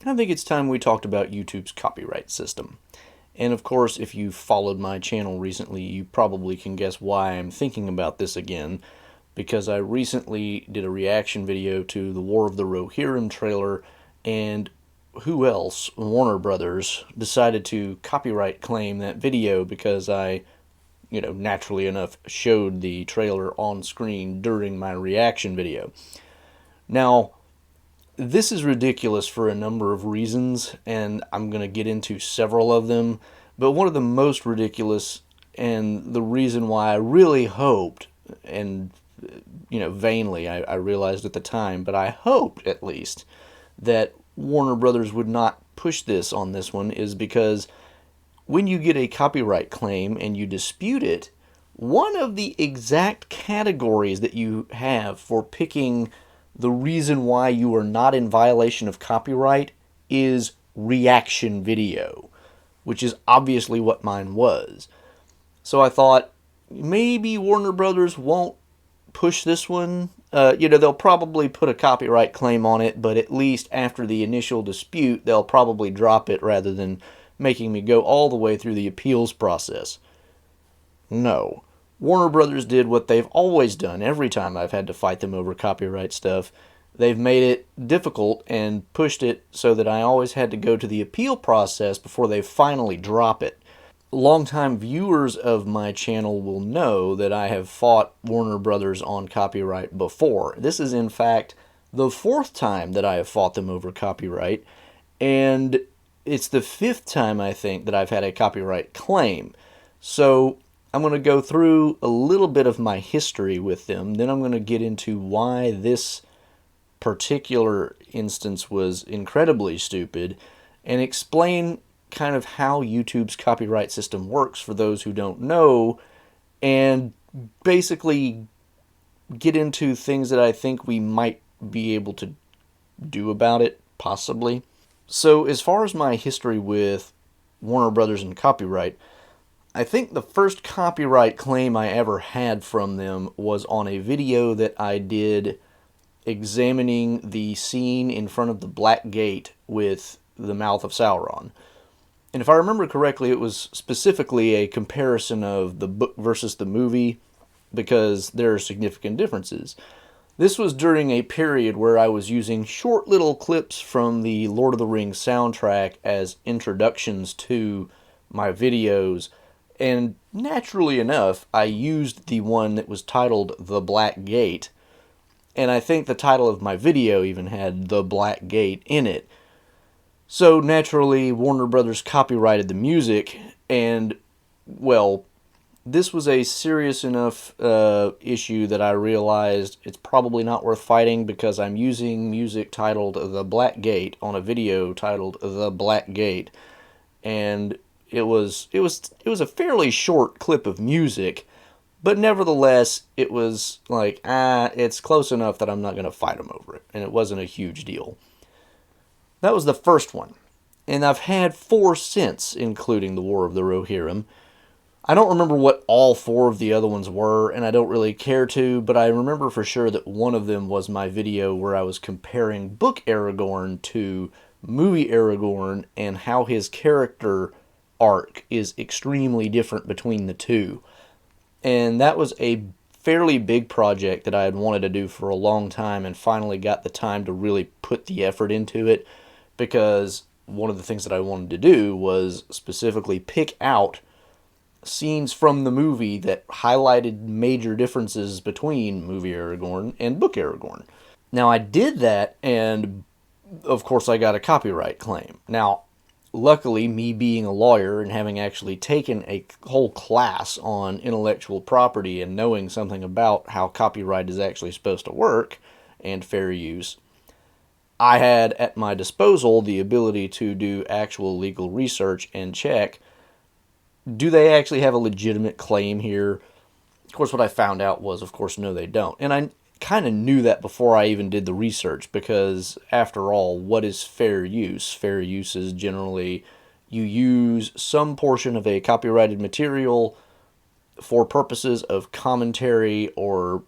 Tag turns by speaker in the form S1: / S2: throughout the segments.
S1: I think it's time we talked about YouTube's copyright system. And of course, if you've followed my channel recently, you probably can guess why I'm thinking about this again, because I recently did a reaction video to the War of the Rohirrim trailer, and who else, Warner Brothers, decided to copyright claim that video because I, naturally enough, showed the trailer on screen during my reaction video. Now, this is ridiculous for a number of reasons, and I'm going to get into several of them. But one of the most ridiculous, and the reason why I really hoped, and vainly, I realized at the time, but I hoped at least that Warner Brothers would not push this on this one, is because when you get a copyright claim and you dispute it, one of the exact categories that you have for picking the reason why you are not in violation of copyright is reaction video, which is obviously what mine was. So I thought maybe Warner Brothers won't push this one. They'll probably put a copyright claim on it, but at least after the initial dispute, they'll probably drop it rather than making me go all the way through the appeals process. No. Warner Brothers did what they've always done every time I've had to fight them over copyright stuff. They've made it difficult and pushed it so that I always had to go to the appeal process before they finally drop it. Longtime viewers of my channel will know that I have fought Warner Brothers on copyright before. This is, in fact, the fourth time that I have fought them over copyright, and it's the fifth time, I think, that I've had a copyright claim. So I'm going to go through a little bit of my history with them, then I'm going to get into why this particular instance was incredibly stupid, and explain kind of how YouTube's copyright system works for those who don't know, and basically get into things that I think we might be able to do about it, possibly. So as far as my history with Warner Brothers and copyright, I think the first copyright claim I ever had from them was on a video that I did examining the scene in front of the Black Gate with the Mouth of Sauron. And if I remember correctly, it was specifically a comparison of the book versus the movie, because there are significant differences. This was during a period where I was using short little clips from the Lord of the Rings soundtrack as introductions to my videos, and naturally enough, I used the one that was titled The Black Gate, and I think the title of my video even had The Black Gate in it. So naturally, Warner Brothers copyrighted the music, and, well, this was a serious enough issue that I realized it's probably not worth fighting, because I'm using music titled The Black Gate on a video titled The Black Gate, and it was a fairly short clip of music, but nevertheless, it was like, it's close enough that I'm not going to fight them over it, and it wasn't a huge deal. That was the first one, and I've had 4 since, including the War of the Rohirrim. I don't remember what all 4 of the other ones were, and I don't really care to, but I remember for sure that one of them was my video where I was comparing book Aragorn to movie Aragorn, and how his character arc is extremely different between the two. And that was a fairly big project that I had wanted to do for a long time, and finally got the time to really put the effort into it, because one of the things that I wanted to do was specifically pick out scenes from the movie that highlighted major differences between movie Aragorn and book Aragorn. Now, I did that, and of course I got a copyright claim. Now, luckily, me being a lawyer and having actually taken a whole class on intellectual property and knowing something about how copyright is actually supposed to work and fair use, I had at my disposal the ability to do actual legal research and check, do they actually have a legitimate claim here? Of course, what I found out was, of course, no, they don't. And I kind of knew that before I even did the research, because after all, what is fair use? Fair use is generally you use some portion of a copyrighted material for purposes of commentary or,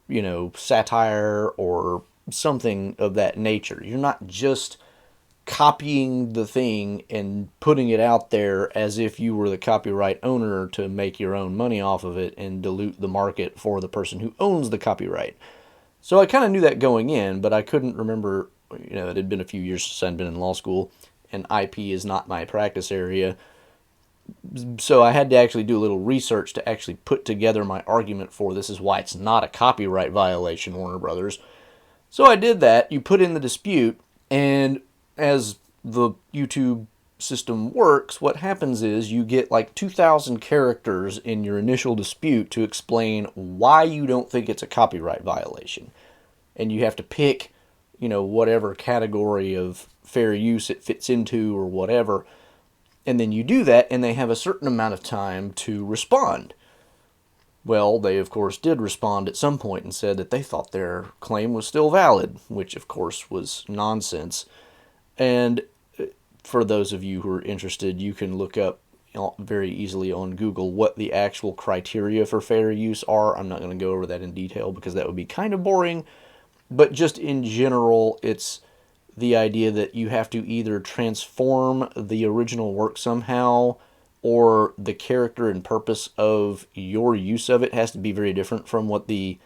S1: satire or something of that nature. You're not just copying the thing and putting it out there as if you were the copyright owner to make your own money off of it and dilute the market for the person who owns the copyright. So I kind of knew that going in, but I couldn't remember, it had been a few years since I'd been in law school, and IP is not my practice area. So I had to actually do a little research to actually put together my argument for this is why it's not a copyright violation, Warner Brothers. So I did that. You put in the dispute, and as the YouTube system works, what happens is you get like 2,000 characters in your initial dispute to explain why you don't think it's a copyright violation. And you have to pick, whatever category of fair use it fits into or whatever. And then you do that, and they have a certain amount of time to respond. Well, they, of course, did respond at some point and said that they thought their claim was still valid, which, of course, was nonsense. And for those of you who are interested, you can look up very easily on Google what the actual criteria for fair use are. I'm not going to go over that in detail because that would be kind of boring. But just in general, it's the idea that you have to either transform the original work somehow, or the character and purpose of your use of it has to be very different from what the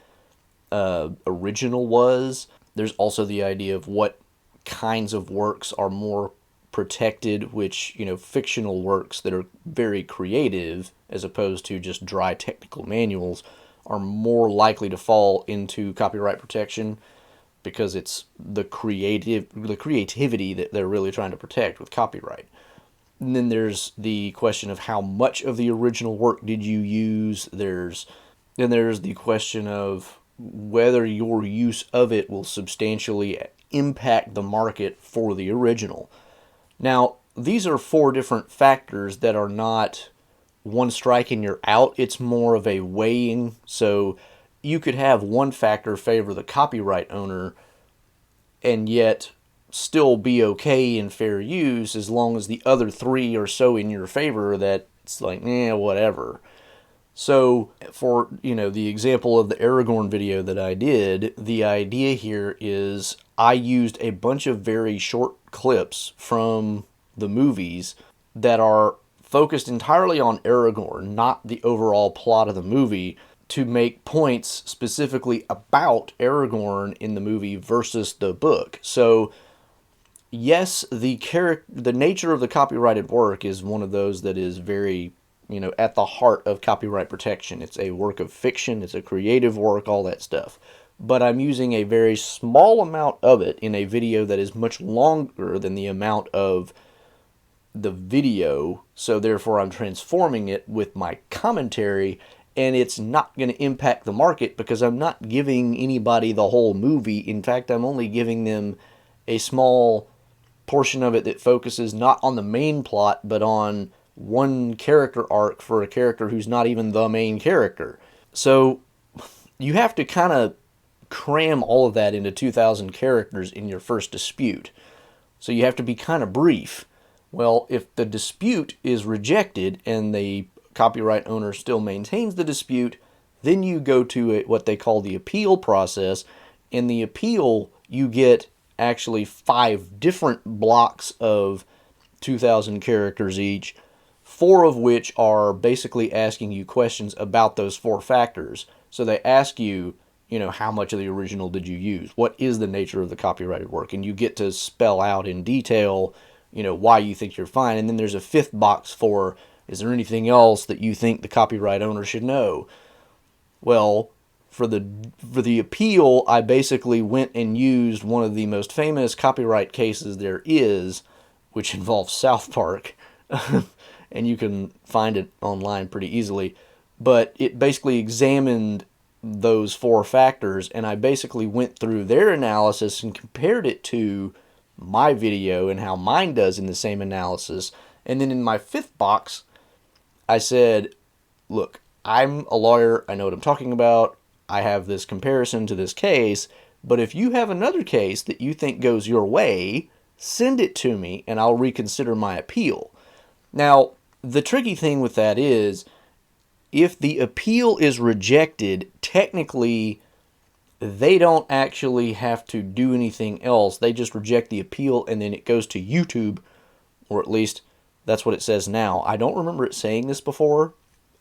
S1: original was. There's also the idea of what kinds of works are more protected, which, fictional works that are very creative, as opposed to just dry technical manuals, are more likely to fall into copyright protection because it's the creativity that they're really trying to protect with copyright. And then there's the question of how much of the original work did you use. Then there's the question of whether your use of it will substantially impact the market for the original. Now, these are 4 different factors that are not one strike and you're out. It's more of a weighing. So you could have one factor favor the copyright owner and yet still be okay in fair use as long as the other 3 are so in your favor that it's like, whatever. So for, the example of the Aragorn video that I did, the idea here is I used a bunch of very short clips from the movies that are focused entirely on Aragorn, not the overall plot of the movie, to make points specifically about Aragorn in the movie versus the book. So yes, the nature of the copyrighted work is one of those that is very, at the heart of copyright protection. It's a work of fiction, it's a creative work, all that stuff. But I'm using a very small amount of it in a video that is much longer than the amount of the video, so therefore I'm transforming it with my commentary, and it's not going to impact the market because I'm not giving anybody the whole movie. In fact, I'm only giving them a small portion of it that focuses not on the main plot, but on one character arc for a character who's not even the main character. So you have to kind of cram all of that into 2,000 characters in your first dispute. So you have to be kind of brief. Well, if the dispute is rejected and the copyright owner still maintains the dispute, then you go to what they call the appeal process. In the appeal, you get actually 5 different blocks of 2,000 characters each, 4 of which are basically asking you questions about those 4 factors. So they ask you, how much of the original did you use? What is the nature of the copyrighted work? And you get to spell out in detail, why you think you're fine. And then there's a 5th box for, is there anything else that you think the copyright owner should know? Well, for the appeal, I basically went and used one of the most famous copyright cases there is, which involves South Park. And you can find it online pretty easily. But it basically examined those 4 factors, and I basically went through their analysis and compared it to my video and how mine does in the same analysis. And then in my 5th box, I said, look, I'm a lawyer, I know what I'm talking about, I have this comparison to this case, but if you have another case that you think goes your way, send it to me and I'll reconsider my appeal. Now, the tricky thing with that is, if the appeal is rejected, technically they don't actually have to do anything else. They just reject the appeal, and then it goes to YouTube, or at least that's what it says now. I don't remember it saying this before.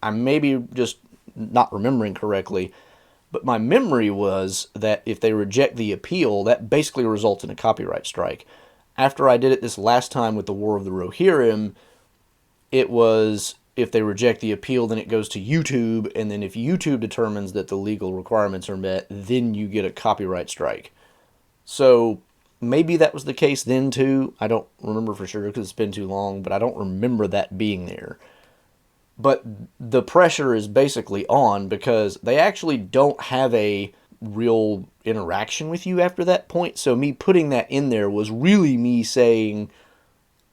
S1: I may be just not remembering correctly, but my memory was that if they reject the appeal, that basically results in a copyright strike. After I did it this last time with the War of the Rohirrim, it was if they reject the appeal, then it goes to YouTube, and then if YouTube determines that the legal requirements are met, then you get a copyright strike. So maybe that was the case then too. I don't remember for sure because it's been too long, but I don't remember that being there. But the pressure is basically on because they actually don't have a real interaction with you after that point. So me putting that in there was really me saying,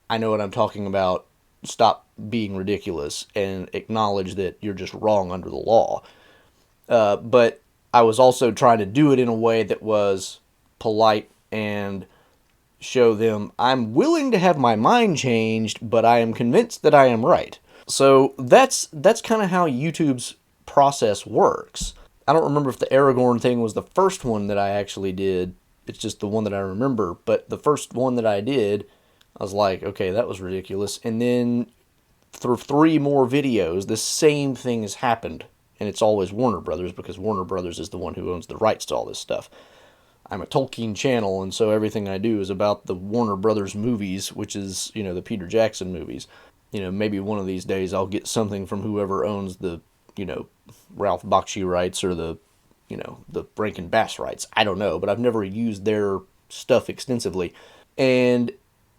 S1: I know what I'm talking about. Stop being ridiculous and acknowledge that you're just wrong under the law. But I was also trying to do it in a way that was polite and show them I'm willing to have my mind changed, but I am convinced that I am right. So that's kind of how YouTube's process works. I don't remember if the Aragorn thing was the first one that I actually did. It's just the one that I remember. But the first one that I did, I was like, okay, that was ridiculous. And then through 3 more videos, the same thing has happened. And it's always Warner Brothers because Warner Brothers is the one who owns the rights to all this stuff. I'm a Tolkien channel, and so everything I do is about the Warner Brothers movies, which is, the Peter Jackson movies. Maybe one of these days I'll get something from whoever owns the, Ralph Bakshi rights or the Rankin Bass rights. I don't know, but I've never used their stuff extensively. And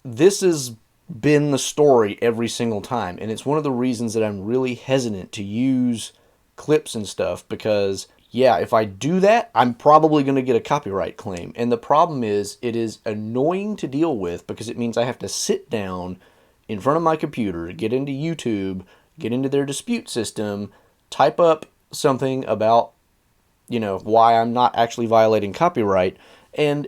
S1: this has been the story every single time. And it's one of the reasons that I'm really hesitant to use clips and stuff because, yeah, if I do that, I'm probably going to get a copyright claim. And the problem is it is annoying to deal with because it means I have to sit down in front of my computer, get into YouTube, get into their dispute system, type up something about, why I'm not actually violating copyright. And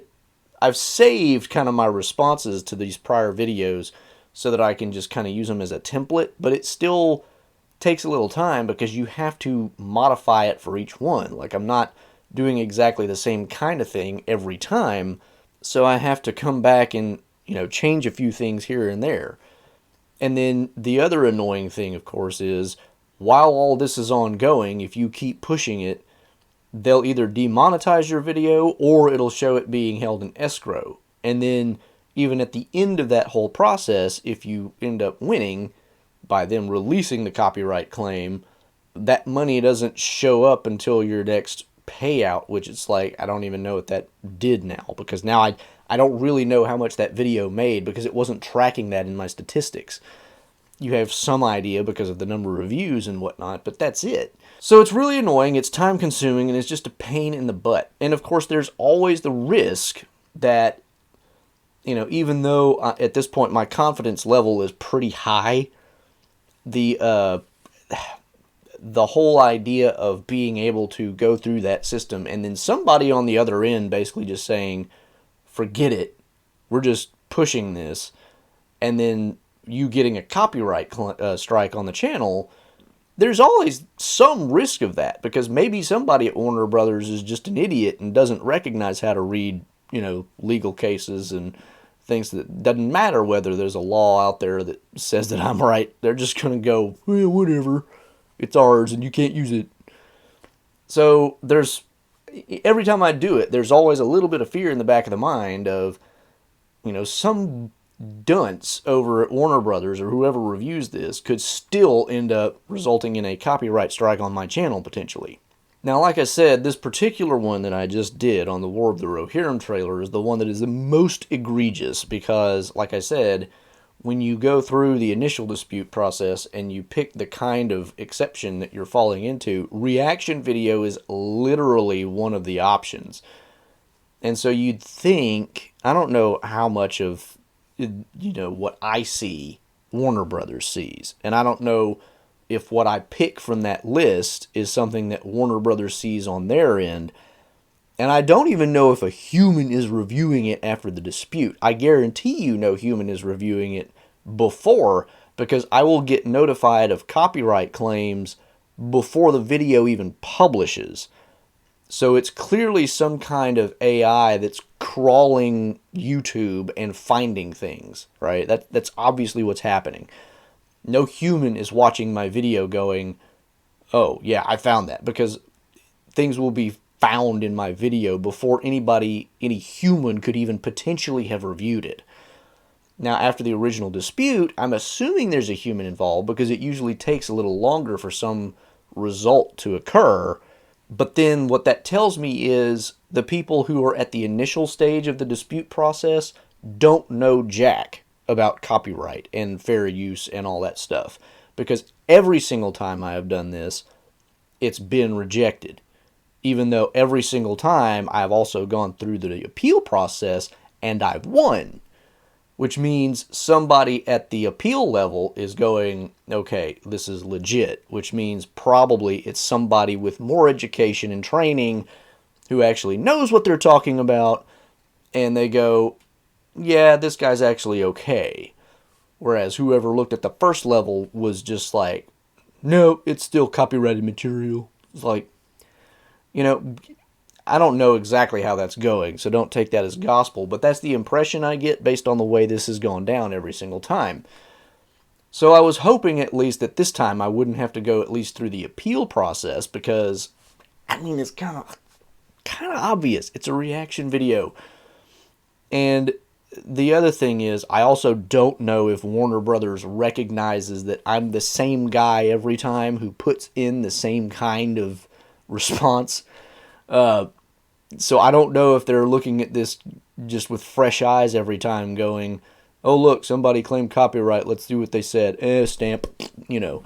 S1: I've saved kind of my responses to these prior videos so that I can just kind of use them as a template, but it still takes a little time because you have to modify it for each one. Like I'm not doing exactly the same kind of thing every time, so I have to come back and, change a few things here and there. And then the other annoying thing, of course, is while all this is ongoing, if you keep pushing it, they'll either demonetize your video or it'll show it being held in escrow. And then even at the end of that whole process, if you end up winning by them releasing the copyright claim, that money doesn't show up until your next payout, which it's like, I don't even know what that did now because now I don't really know how much that video made because it wasn't tracking that in my statistics. You have some idea because of the number of views and whatnot, but that's it. So it's really annoying, it's time consuming, and it's just a pain in the butt. And of course, there's always the risk that, even though at this point my confidence level is pretty high, the whole idea of being able to go through that system and then somebody on the other end basically just saying, forget it, we're just pushing this, and then you getting a copyright strike on the channel, there's always some risk of that because maybe somebody at Warner Brothers is just an idiot and doesn't recognize how to read, legal cases and things that doesn't matter whether there's a law out there that says that I'm right. They're just going to go, well, whatever, it's ours and you can't use it. So every time I do it, there's always a little bit of fear in the back of the mind of, some dunce over at Warner Brothers or whoever reviews this could still end up resulting in a copyright strike on my channel potentially. Now, like I said, this particular one that I just did on the War of the Rohirrim trailer is the one that is the most egregious because, like I said, when you go through the initial dispute process and you pick the kind of exception that you're falling into, reaction video is literally one of the options. And so you'd think, I don't know how much of what I see Warner Brothers sees. And I don't know if what I pick from that list is something that Warner Brothers sees on their end. And I don't even know if a human is reviewing it after the dispute. I guarantee you no human is reviewing it before because I will get notified of copyright claims before the video even publishes. So it's clearly some kind of AI that's crawling YouTube and finding things, right? That's obviously what's happening. No human is watching my video going, oh, yeah, I found that, because things will be found in my video before any human could even potentially have reviewed it. Now, after the original dispute, I'm assuming there's a human involved because it usually takes a little longer for some result to occur. But then what that tells me is the people who are at the initial stage of the dispute process don't know jack about copyright and fair use and all that stuff. Because every single time I have done this, it's been rejected. Even though every single time I've also gone through the appeal process and I've won. Which means somebody at the appeal level is going, okay, this is legit, which means probably it's somebody with more education and training who actually knows what they're talking about, and they go, yeah, this guy's actually okay. Whereas whoever looked at the first level was just like, no, it's still copyrighted material. It's like, you know, I don't know exactly how that's going, so don't take that as gospel, but that's the impression I get based on the way this has gone down every single time. So I was hoping at least that this time I wouldn't have to go at least through the appeal process, because, I mean, it's kind of obvious. It's a reaction video. And the other thing is, I also don't know if Warner Brothers recognizes that I'm the same guy every time who puts in the same kind of response. So I don't know if they're looking at this just with fresh eyes every time going, oh, look, somebody claimed copyright, let's do what they said. Stamp, you know.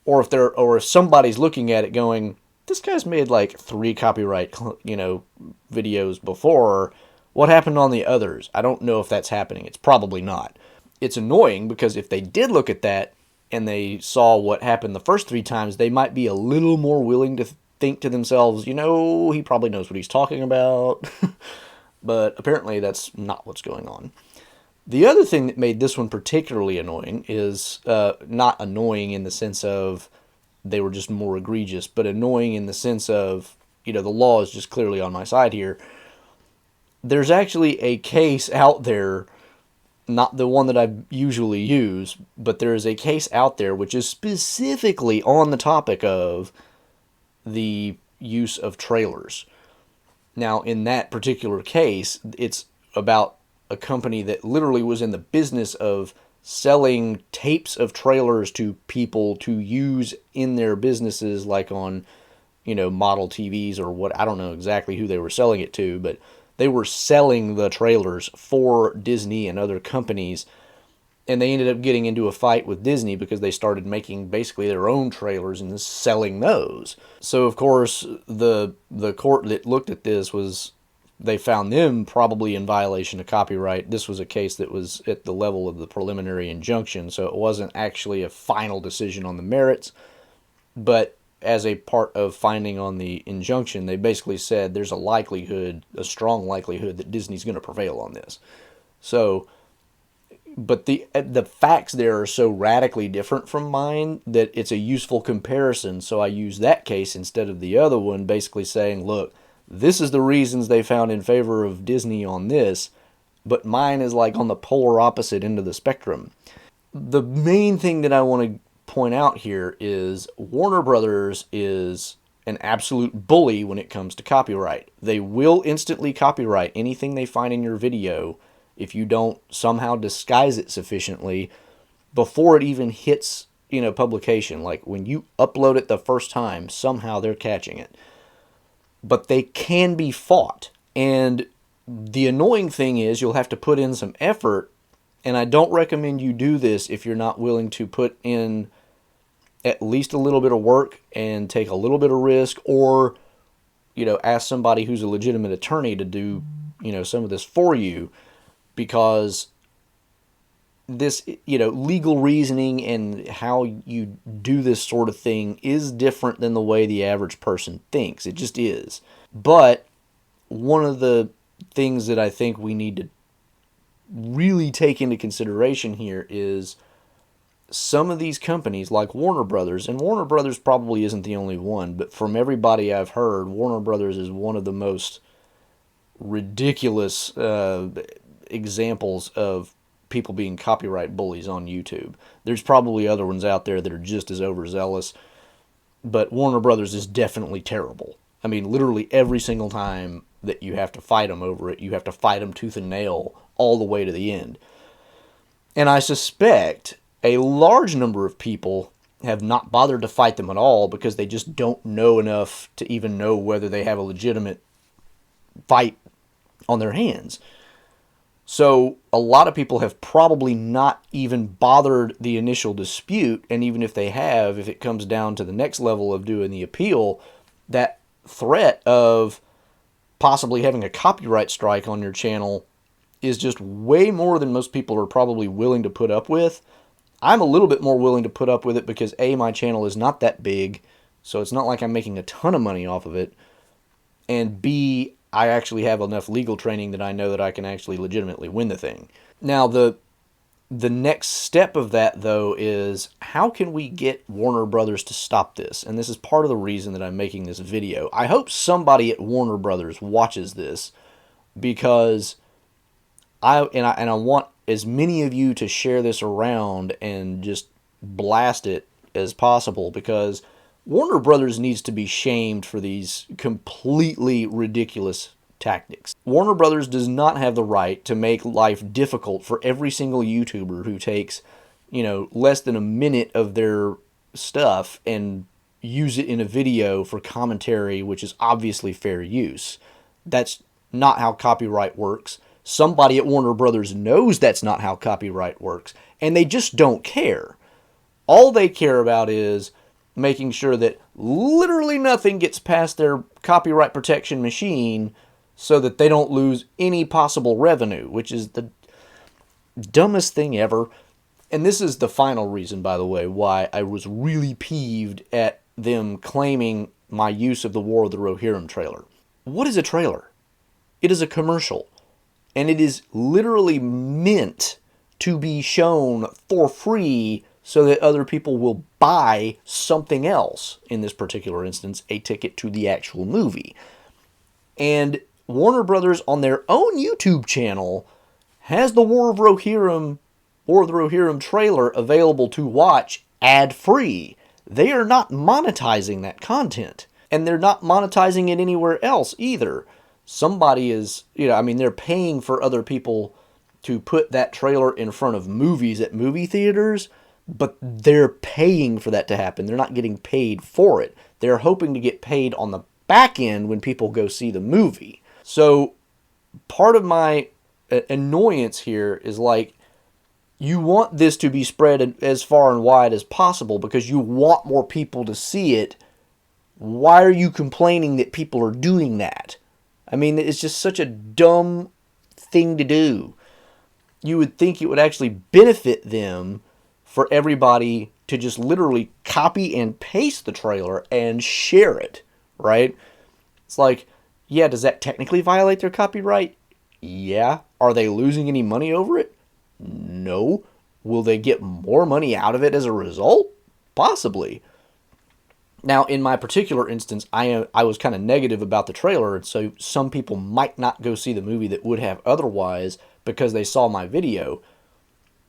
S1: Or if somebody's looking at it going, this guy's made like 3 copyright, videos before. What happened on the others? I don't know if that's happening. It's probably not. It's annoying because if they did look at that and they saw what happened the first 3 times, they might be a little more willing to think to themselves, he probably knows what he's talking about. But apparently that's not what's going on. The other thing that made this one particularly annoying is not annoying in the sense of they were just more egregious, but annoying in the sense of, the law is just clearly on my side here. There's actually a case out there, not the one that I usually use, but there is a case out there which is specifically on the topic of the use of trailers. Now, in that particular case, it's about a company that literally was in the business of selling tapes of trailers to people to use in their businesses, like on, model TVs or what. I don't know exactly who they were selling it to, but they were selling the trailers for Disney and other companies. And they ended up getting into a fight with Disney because they started making basically their own trailers and selling those. So, of course, the court that looked at this they found them probably in violation of copyright. This was a case that was at the level of the preliminary injunction, so it wasn't actually a final decision on the merits. But as a part of finding on the injunction, they basically said there's a strong likelihood that Disney's going to prevail on this. So, but the facts there are so radically different from mine that it's a useful comparison. So I use that case instead of the other one, basically saying, look, this is the reasons they found in favor of Disney on this, but mine is like on the polar opposite end of the spectrum. The main thing that I want to point out here is Warner Brothers is an absolute bully when it comes to copyright. They will instantly copyright anything they find in your video if you don't somehow disguise it sufficiently before it even hits, publication. Like when you upload it the first time, somehow they're catching it. But they can be fought. And the annoying thing is you'll have to put in some effort, and I don't recommend you do this if you're not willing to put in at least a little bit of work and take a little bit of risk, or, ask somebody who's a legitimate attorney to do, some of this for you, because this, legal reasoning and how you do this sort of thing is different than the way the average person thinks. It just is. But one of the things that I think we need to really take into consideration here is some of these companies like Warner Brothers, and Warner Brothers probably isn't the only one, but from everybody I've heard, Warner Brothers is one of the most ridiculous examples of people being copyright bullies on YouTube. There's probably other ones out there that are just as overzealous, but Warner Brothers is definitely terrible. I mean, literally every single time that you have to fight them over it, you have to fight them tooth and nail all the way to the end. And I suspect a large number of people have not bothered to fight them at all because they just don't know enough to even know whether they have a legitimate fight on their hands. So a lot of people have probably not even bothered the initial dispute, and even if they have, if it comes down to the next level of doing the appeal, that threat of possibly having a copyright strike on your channel is just way more than most people are probably willing to put up with. I'm a little bit more willing to put up with it because A, my channel is not that big, so it's not like I'm making a ton of money off of it, and B, I actually have enough legal training that I know that I can actually legitimately win the thing. Now, the next step of that, though, is how can we get Warner Brothers to stop this? And this is part of the reason that I'm making this video. I hope somebody at Warner Brothers watches this, because I want as many of you to share this around and just blast it as possible, because Warner Brothers needs to be shamed for these completely ridiculous tactics. Warner Brothers does not have the right to make life difficult for every single YouTuber who takes, less than a minute of their stuff and use it in a video for commentary, which is obviously fair use. That's not how copyright works. Somebody at Warner Brothers knows that's not how copyright works, and they just don't care. All they care about is making sure that literally nothing gets past their copyright protection machine so that they don't lose any possible revenue, which is the dumbest thing ever. And this is the final reason, by the way, why I was really peeved at them claiming my use of the War of the Rohirrim trailer. What is a trailer? It is a commercial, and it is literally meant to be shown for free so that other people will buy something else, in this particular instance, a ticket to the actual movie. And Warner Brothers, on their own YouTube channel, has the War of the Rohirrim trailer available to watch ad-free. They are not monetizing that content, and they're not monetizing it anywhere else either. Somebody is, they're paying for other people to put that trailer in front of movies at movie theaters, but they're paying for that to happen. They're not getting paid for it. They're hoping to get paid on the back end when people go see the movie. So part of my annoyance here is you want this to be spread as far and wide as possible because you want more people to see it. Why are you complaining that people are doing that? I mean, it's just such a dumb thing to do. You would think it would actually benefit them for everybody to just literally copy and paste the trailer and share it, right? It's like, yeah, does that technically violate their copyright? Yeah. Are they losing any money over it? No. Will they get more money out of it as a result? Possibly. Now, in my particular instance, I was kind of negative about the trailer, and so some people might not go see the movie that would have otherwise because they saw my video.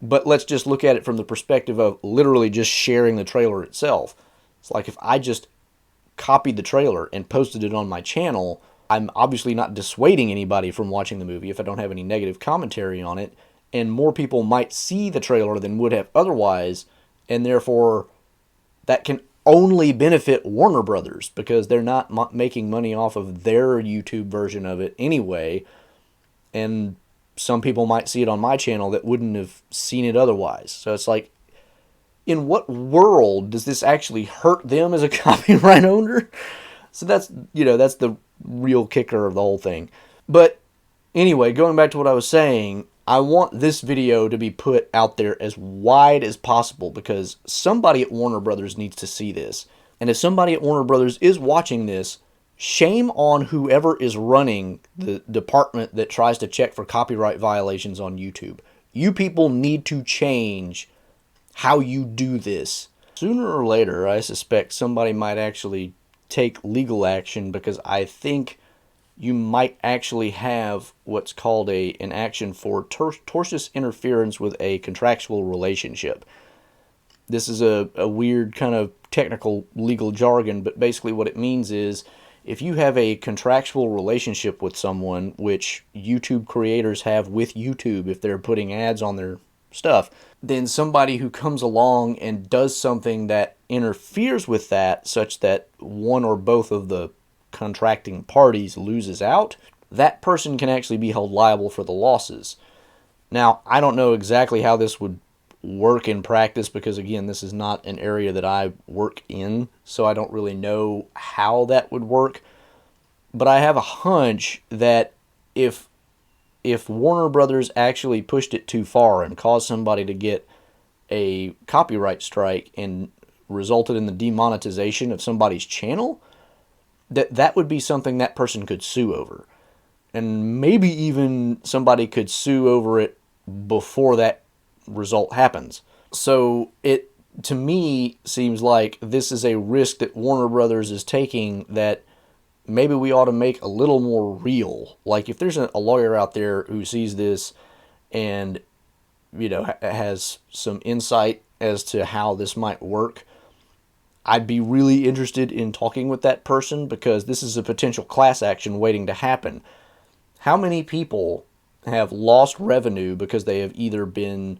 S1: But let's just look at it from the perspective of literally just sharing the trailer itself. It's like if I just copied the trailer and posted it on my channel, I'm obviously not dissuading anybody from watching the movie if I don't have any negative commentary on it, and more people might see the trailer than would have otherwise, and therefore that can only benefit Warner Brothers because they're not making money off of their YouTube version of it anyway, and some people might see it on my channel that wouldn't have seen it otherwise. So it's like, in what world does this actually hurt them as a copyright owner? So that's the real kicker of the whole thing. But anyway, going back to what I was saying, I want this video to be put out there as wide as possible because somebody at Warner Brothers needs to see this. And if somebody at Warner Brothers is watching this, shame on whoever is running the department that tries to check for copyright violations on YouTube. You people need to change how you do this. Sooner or later, I suspect somebody might actually take legal action, because I think you might actually have what's called an action for tortious interference with a contractual relationship. This is a weird kind of technical legal jargon, but basically what it means is if you have a contractual relationship with someone, which YouTube creators have with YouTube if they're putting ads on their stuff, then somebody who comes along and does something that interferes with that, such that one or both of the contracting parties loses out, that person can actually be held liable for the losses. Now, I don't know exactly how this would work in practice, because again, this is not an area that I work in, so I don't really know how that would work. But I have a hunch that if Warner Brothers actually pushed it too far and caused somebody to get a copyright strike and resulted in the demonetization of somebody's channel, that would be something that person could sue over. And maybe even somebody could sue over it before that result happens. So it, to me, seems like this is a risk that Warner Brothers is taking that maybe we ought to make a little more real. Like, if there's a lawyer out there who sees this and, has some insight as to how this might work, I'd be really interested in talking with that person, because this is a potential class action waiting to happen. How many people have lost revenue because they have either been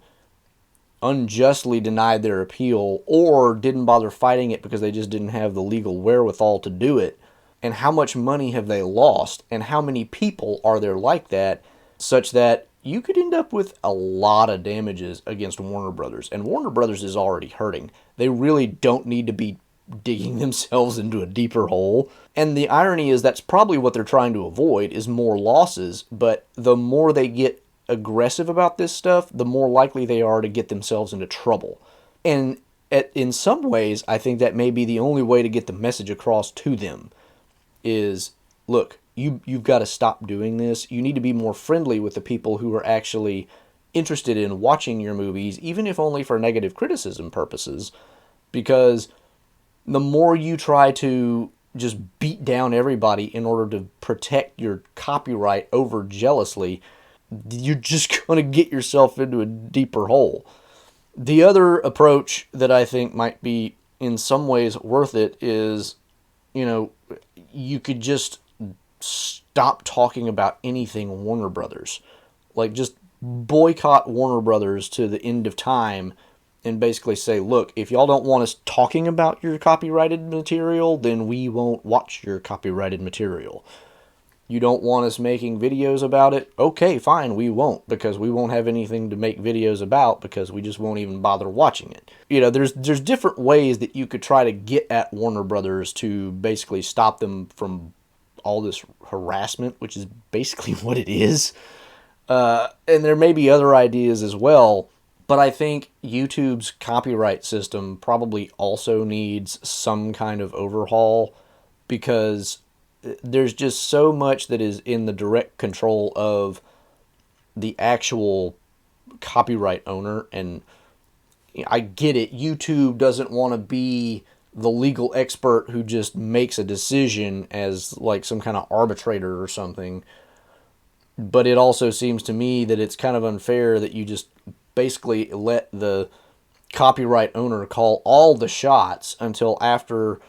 S1: unjustly denied their appeal or didn't bother fighting it because they just didn't have the legal wherewithal to do it? And how much money have they lost? And how many people are there like that, such that you could end up with a lot of damages against Warner Brothers? And Warner Brothers is already hurting. They really don't need to be digging themselves into a deeper hole. And the irony is that's probably what they're trying to avoid, is more losses. But the more they get aggressive about this stuff, the more likely they are to get themselves into trouble. And in some ways, I think that may be the only way to get the message across to them is, look, you've got to stop doing this. You need to be more friendly with the people who are actually interested in watching your movies, even if only for negative criticism purposes, because the more you try to just beat down everybody in order to protect your copyright over jealously, you're just going to get yourself into a deeper hole. The other approach that I think might be in some ways worth it is, you could just stop talking about anything Warner Brothers. Like, just boycott Warner Brothers to the end of time and basically say, look, if y'all don't want us talking about your copyrighted material, then we won't watch your copyrighted material. You don't want us making videos about it? Okay, fine, we won't, because we won't have anything to make videos about, because we just won't even bother watching it. There's different ways that you could try to get at Warner Brothers to basically stop them from all this harassment, which is basically what it is. And there may be other ideas as well, but I think YouTube's copyright system probably also needs some kind of overhaul, because there's just so much that is in the direct control of the actual copyright owner. And I get it. YouTube doesn't want to be the legal expert who just makes a decision as like some kind of arbitrator or something. But it also seems to me that it's kind of unfair that you just basically let the copyright owner call all the shots until after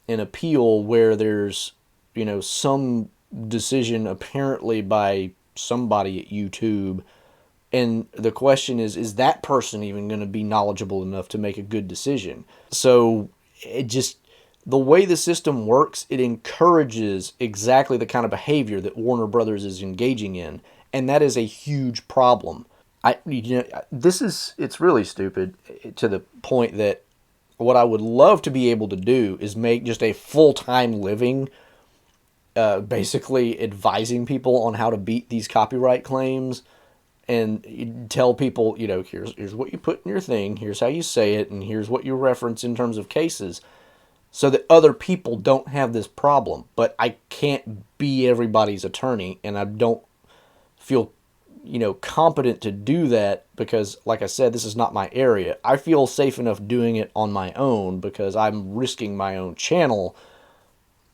S1: an appeal where there's, some decision apparently by somebody at YouTube. And the question is that person even going to be knowledgeable enough to make a good decision? So the way the system works, it encourages exactly the kind of behavior that Warner Brothers is engaging in. And that is a huge problem. It's really stupid, to the point that what I would love to be able to do is make just a full-time living basically advising people on how to beat these copyright claims, and tell people, here's what you put in your thing, here's how you say it, and here's what you reference in terms of cases, so that other people don't have this problem. But I can't be everybody's attorney, and I don't feel competent to do that because, like I said, this is not my area. I feel safe enough doing it on my own because I'm risking my own channel.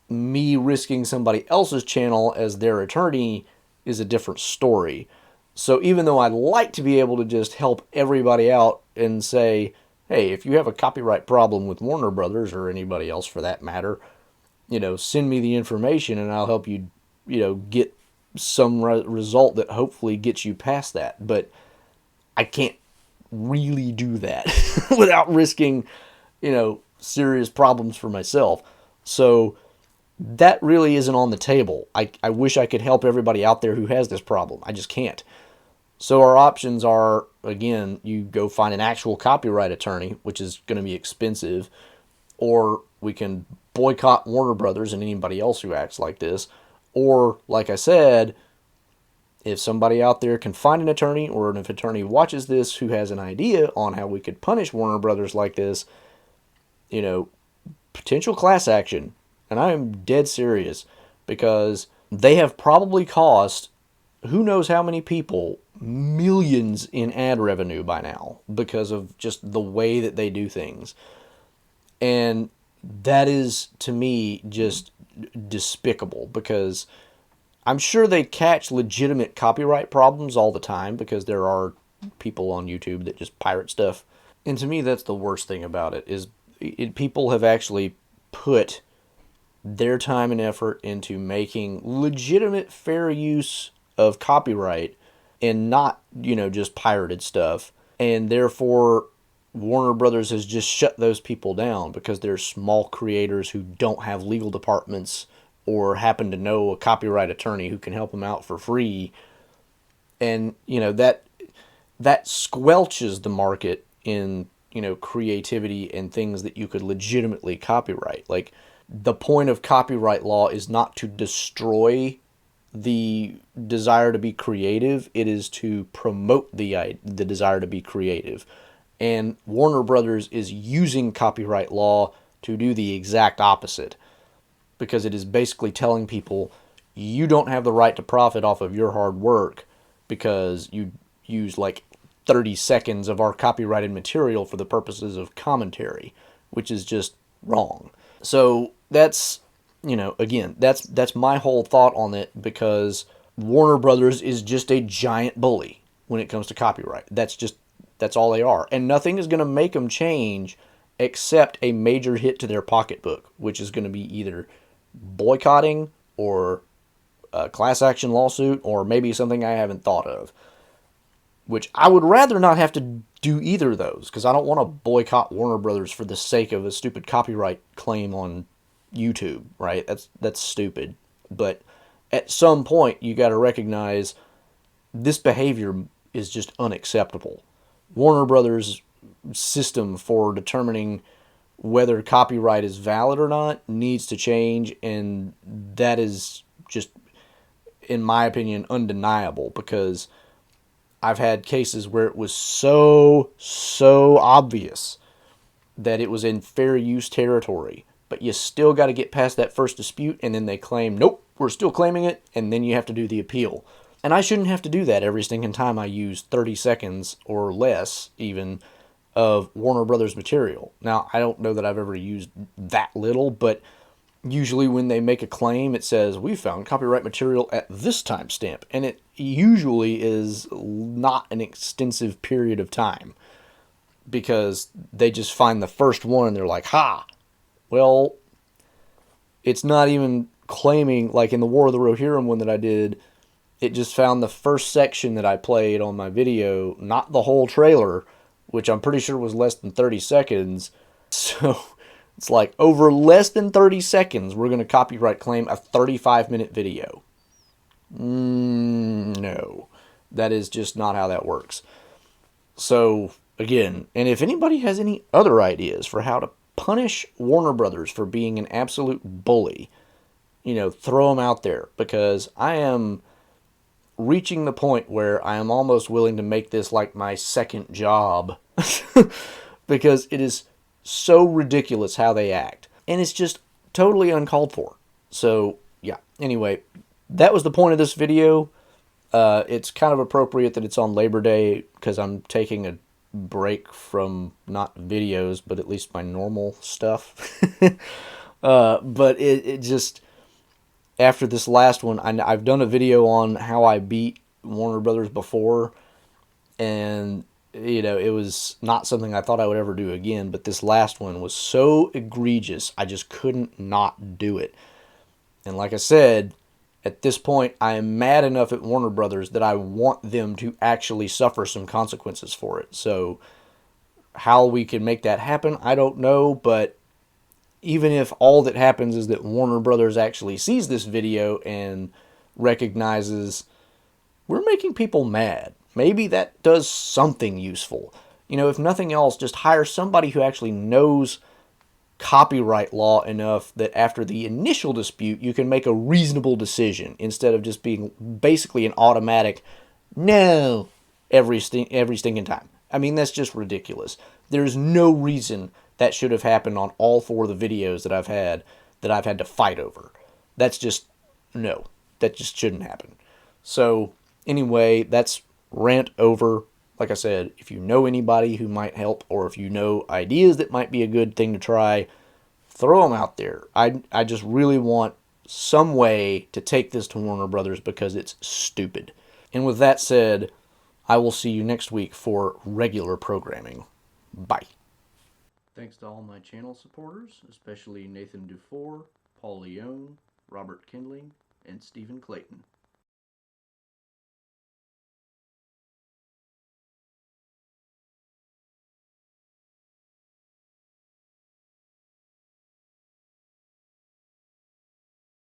S1: Me risking somebody else's channel as their attorney is a different story. So even though I'd like to be able to just help everybody out and say, hey, if you have a copyright problem with Warner Brothers or anybody else for that matter, send me the information and I'll help you, get some result that hopefully gets you past that. But I can't really do that without risking, serious problems for myself. So that really isn't on the table. I wish I could help everybody out there who has this problem. I just can't. So our options are, again, you go find an actual copyright attorney, which is going to be expensive, or we can boycott Warner Brothers and anybody else who acts like this. Or, like I said, if somebody out there can find an attorney, or if an attorney watches this who has an idea on how we could punish Warner Brothers like this, potential class action. And I am dead serious because they have probably cost who knows how many people millions in ad revenue by now because of just the way that they do things. And that is, to me, just despicable because I'm sure they catch legitimate copyright problems all the time because there are people on YouTube that just pirate stuff. And to me, that's the worst thing about it is people have actually put their time and effort into making legitimate fair use of copyright and not, just pirated stuff. And therefore, Warner Brothers has just shut those people down because they're small creators who don't have legal departments or happen to know a copyright attorney who can help them out for free. And, that squelches the market in, creativity and things that you could legitimately copyright. Like, the point of copyright law is not to destroy the desire to be creative. It is to promote the desire to be creative. And Warner Brothers is using copyright law to do the exact opposite because it is basically telling people you don't have the right to profit off of your hard work because you use like 30 seconds of our copyrighted material for the purposes of commentary, which is just wrong. So that's, again, that's my whole thought on it because Warner Brothers is just a giant bully when it comes to copyright. That's all they are. And nothing is going to make them change except a major hit to their pocketbook, which is going to be either boycotting or a class action lawsuit or maybe something I haven't thought of, which I would rather not have to do either of those because I don't want to boycott Warner Brothers for the sake of a stupid copyright claim on YouTube, right? That's stupid. But at some point, you got to recognize this behavior is just unacceptable. Warner Brothers' system for determining whether copyright is valid or not needs to change, and that is just, in my opinion, undeniable because I've had cases where it was so obvious that it was in fair use territory, but you still got to get past that first dispute, and then they claim, nope, we're still claiming it, and then you have to do the appeal. And I shouldn't have to do that every stinking time I use 30 seconds or less even of Warner Brothers material. Now, I don't know that I've ever used that little, but usually when they make a claim, it says, we found copyright material at this timestamp, and it usually is not an extensive period of time because they just find the first one and they're like, ha! Well, it's not even claiming, like in the War of the Rohirrim one that I did, it just found the first section that I played on my video, not the whole trailer, which I'm pretty sure was less than 30 seconds. So it's like, over less than 30 seconds, we're going to copyright claim a 35-minute video. No, that is just not how that works. So, again, and if anybody has any other ideas for how to punish Warner Brothers for being an absolute bully, throw them out there because I am reaching the point where I am almost willing to make this like my second job because it is so ridiculous how they act and it's just totally uncalled for. So yeah, anyway, that was the point of this video. It's kind of appropriate that it's on Labor Day because I'm taking a break from not videos, but at least my normal stuff. But it just, after this last one, I've done a video on how I beat Warner Brothers before, and it was not something I thought I would ever do again, but this last one was so egregious, I just couldn't not do it. And like I said, at this point, I am mad enough at Warner Brothers that I want them to actually suffer some consequences for it. So how we can make that happen, I don't know, but even if all that happens is that Warner Brothers actually sees this video and recognizes we're making people mad, maybe that does something useful. If nothing else, just hire somebody who actually knows copyright law enough that after the initial dispute, you can make a reasonable decision instead of just being basically an automatic no every stinking time. I mean, that's just ridiculous. There's no reason that should have happened on all four of the videos that I've had to fight over. That's just no. That just shouldn't happen. So anyway, that's rant over. Like I said, if you know anybody who might help, or if you know ideas that might be a good thing to try, throw them out there. I just really want some way to take this to Warner Brothers because it's stupid. And with that said, I will see you next week for regular programming. Bye. Thanks to all my channel supporters, especially Nathan Dufour, Paul Leone, Robert Kindling, and Stephen Clayton.